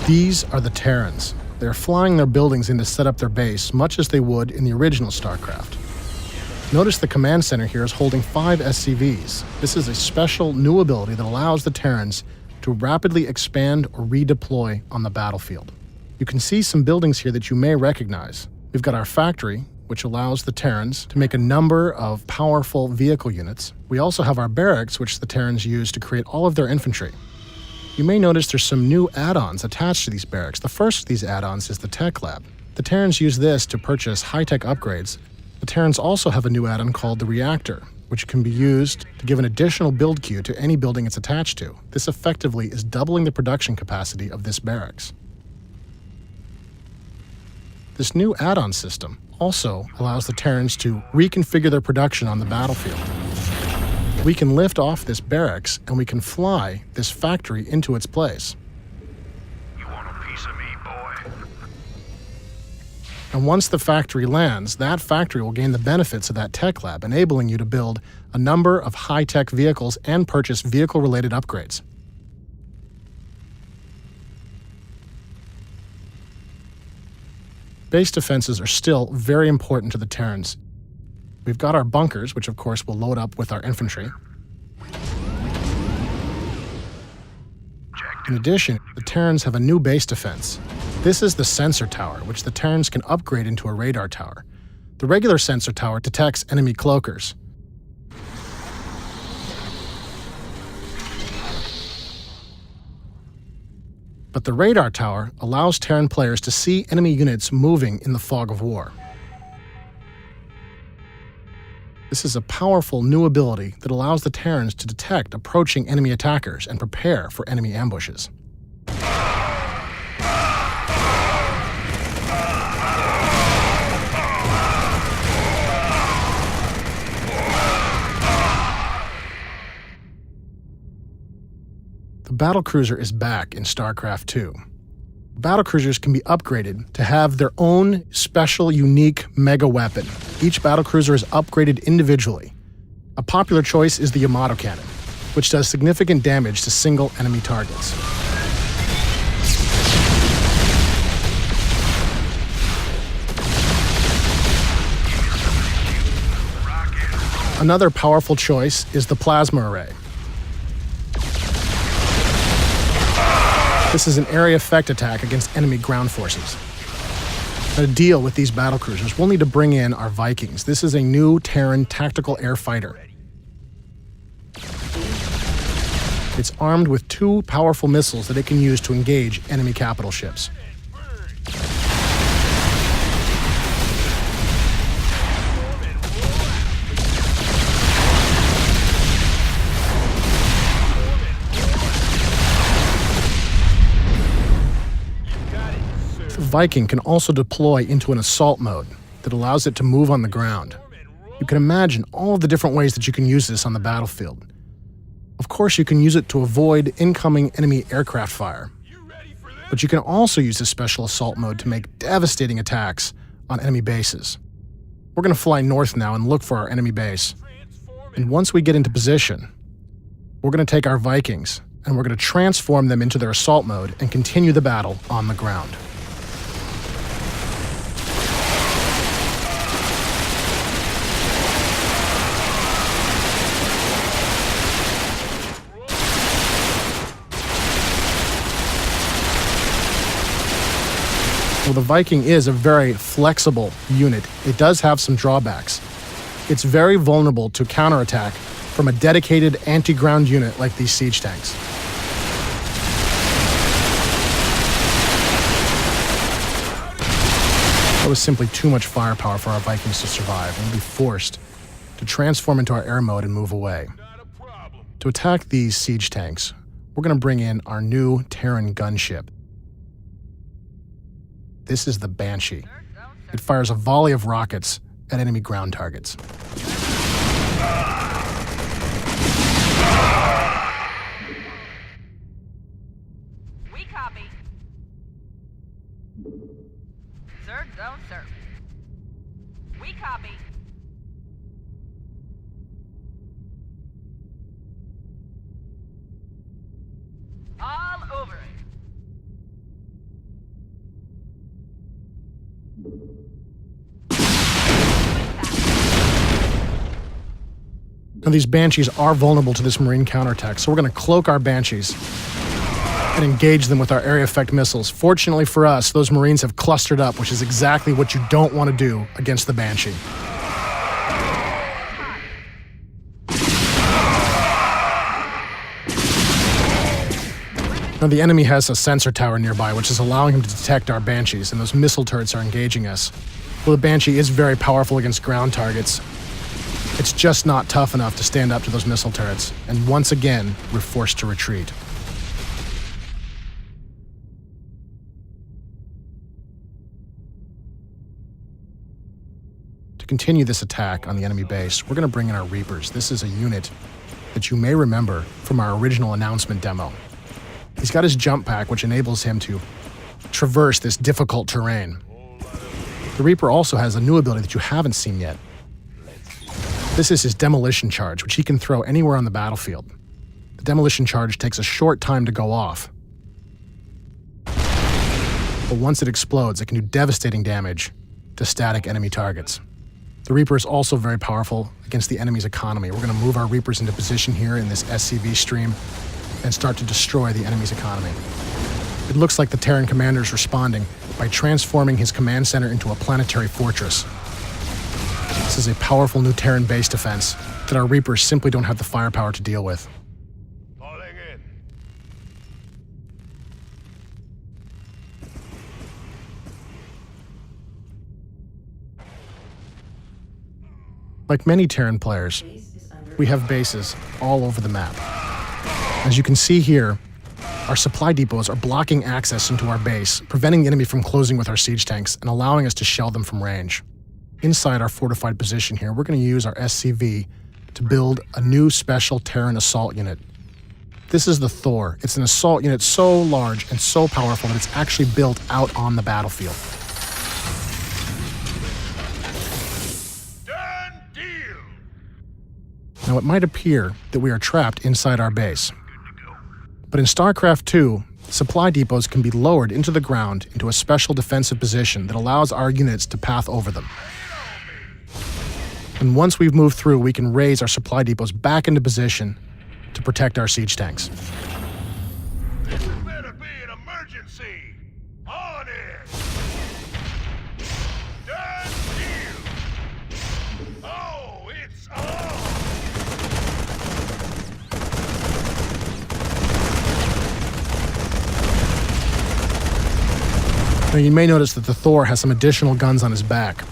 These are the Terrans. They're flying their buildings in to set up their base, much as they would in the original StarCraft. Notice the command center here is holding 5 SCVs. This is a special new ability that allows the Terrans to rapidly expand or redeploy on the battlefield. You can see some buildings here that you may recognize. We've got our factory, which allows the Terrans to make a number of powerful vehicle units. We also have our barracks, which the Terrans use to create all of their infantry. You may notice there's some new add-ons attached to these barracks. The first of these add-ons is the Tech Lab. The Terrans use this to purchase high-tech upgrades. The Terrans also have a new add-on called the Reactor, which can be used to give an additional build queue to any building it's attached to. This effectively is doubling the production capacity of this barracks. This new add-on system also allows the Terrans to reconfigure their production on the battlefield. We can lift off this barracks and we can fly this factory into its place. You want a piece of me, boy? And once the factory lands, that factory will gain the benefits of that tech lab, enabling you to build a number of high-tech vehicles and purchase vehicle-related upgrades. Base defenses are still very important to the Terrans. We've got our bunkers, which of course will load up with our infantry. In addition, the Terrans have a new base defense. This is the sensor tower, which the Terrans can upgrade into a radar tower. The regular sensor tower detects enemy cloakers. But the radar tower allows Terran players to see enemy units moving in the fog of war. This is a powerful new ability that allows the Terrans to detect approaching enemy attackers and prepare for enemy ambushes. The battlecruiser is back in StarCraft 2. Battlecruisers can be upgraded to have their own special, unique mega weapon. Each battlecruiser is upgraded individually. A popular choice is the Yamato cannon, which does significant damage to single enemy targets. Another powerful choice is the plasma array. This is an area effect attack against enemy ground forces. Now, to deal with these battlecruisers, we'll need to bring in our Vikings. This is a new Terran tactical air fighter. It's armed with 2 powerful missiles that it can use to engage enemy capital ships. The Viking can also deploy into an assault mode that allows it to move on the ground. You can imagine all of the different ways that you can use this on the battlefield. Of course, you can use it to avoid incoming enemy aircraft fire. But you can also use this special assault mode to make devastating attacks on enemy bases. We're going to fly north now and look for our enemy base. And once we get into position, we're going to take our Vikings and we're going to transform them into their assault mode and continue the battle on the ground. Well, the Viking is a very flexible unit. It does have some drawbacks. It's very vulnerable to counterattack from a dedicated anti-ground unit like these siege tanks. That was simply too much firepower for our Vikings to survive, and we'll be forced to transform into our air mode and move away. To attack these siege tanks, we're going to bring in our new Terran gunship. This is the Banshee. It fires a volley of rockets at enemy ground targets. We copy. Sir, don't, sir. We copy. All over it. Now, these Banshees are vulnerable to this Marine counterattack, so we're going to cloak our Banshees and engage them with our area effect missiles. Fortunately for us, those Marines have clustered up, which is exactly what you don't want to do against the Banshee. Now, the enemy has a sensor tower nearby, which is allowing him to detect our Banshees, and those missile turrets are engaging us. Well, the Banshee is very powerful against ground targets. It's just not tough enough to stand up to those missile turrets, and once again, we're forced to retreat. To continue this attack on the enemy base, we're going to bring in our Reapers. This is a unit that you may remember from our original announcement demo. He's got his jump pack, which enables him to traverse this difficult terrain. The Reaper also has a new ability that you haven't seen yet. This is his demolition charge, which he can throw anywhere on the battlefield. The demolition charge takes a short time to go off, but once it explodes, it can do devastating damage to static enemy targets. The Reaper is also very powerful against the enemy's economy. We're going to move our Reapers into position here in this SCV stream and start to destroy the enemy's economy. It looks like the Terran commander is responding by transforming his command center into a planetary fortress. This is a powerful new Terran base defense that our Reapers simply don't have the firepower to deal with. Falling in. Like many Terran players, we have bases all over the map. As you can see here, our supply depots are blocking access into our base, preventing the enemy from closing with our siege tanks and allowing us to shell them from range. Inside our fortified position here, we're going to use our SCV to build a new special Terran assault unit. This is the Thor. It's an assault unit so large and so powerful that it's actually built out on the battlefield. Done deal. Now, it might appear that we are trapped inside our base, but in StarCraft 2, supply depots can be lowered into the ground into a special defensive position that allows our units to path over them. And once we've moved through, we can raise our supply depots back into position to protect our siege tanks. This better be an emergency. On it. Done deal. Oh, it's on. Now, you may notice that the Thor has some additional guns on his back.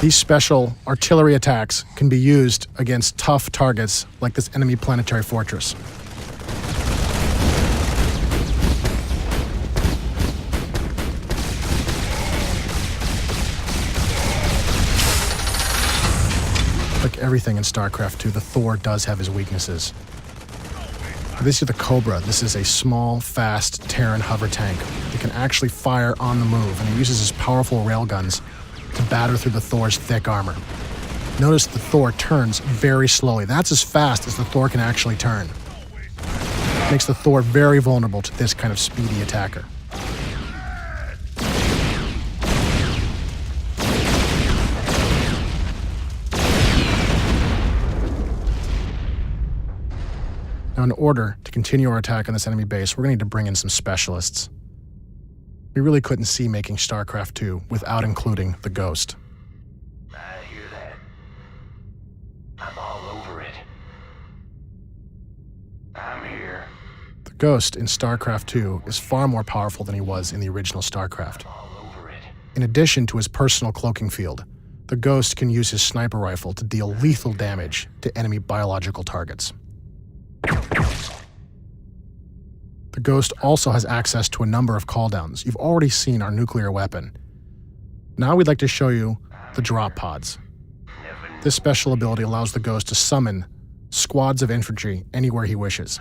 These special artillery attacks can be used against tough targets like this enemy planetary fortress. Like everything in StarCraft 2, the Thor does have his weaknesses. This is the Cobra. This is a small, fast Terran hover tank that can actually fire on the move, and it uses his powerful railguns to batter through the Thor's thick armor. Notice the Thor turns very slowly. That's as fast as the Thor can actually turn. It makes the Thor very vulnerable to this kind of speedy attacker. Now, in order to continue our attack on this enemy base, we're going to need to bring in some specialists. We really couldn't see making StarCraft 2 without including the Ghost. I hear that. I'm all over it. I'm here. The Ghost in StarCraft 2 is far more powerful than he was in the original StarCraft. All over it. In addition to his personal cloaking field, the Ghost can use his sniper rifle to deal lethal damage to enemy biological targets. The Ghost also has access to a number of calldowns. You've already seen our nuclear weapon. Now we'd like to show you the drop pods. This special ability allows the Ghost to summon squads of infantry anywhere he wishes.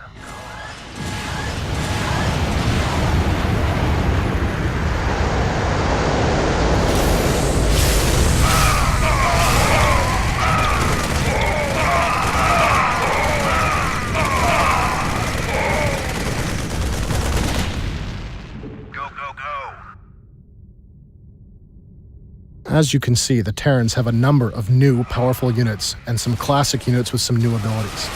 As you can see, the Terrans have a number of new, powerful units and some classic units with some new abilities.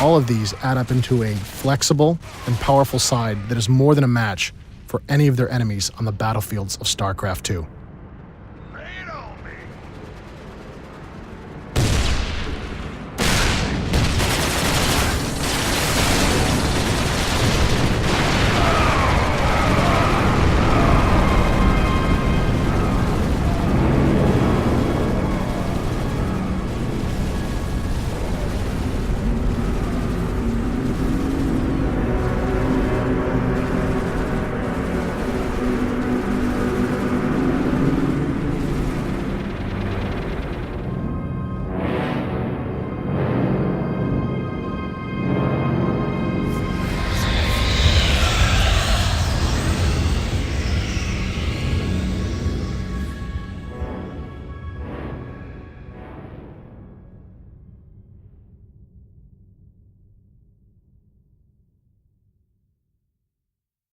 All of these add up into a flexible and powerful side that is more than a match for any of their enemies on the battlefields of StarCraft II.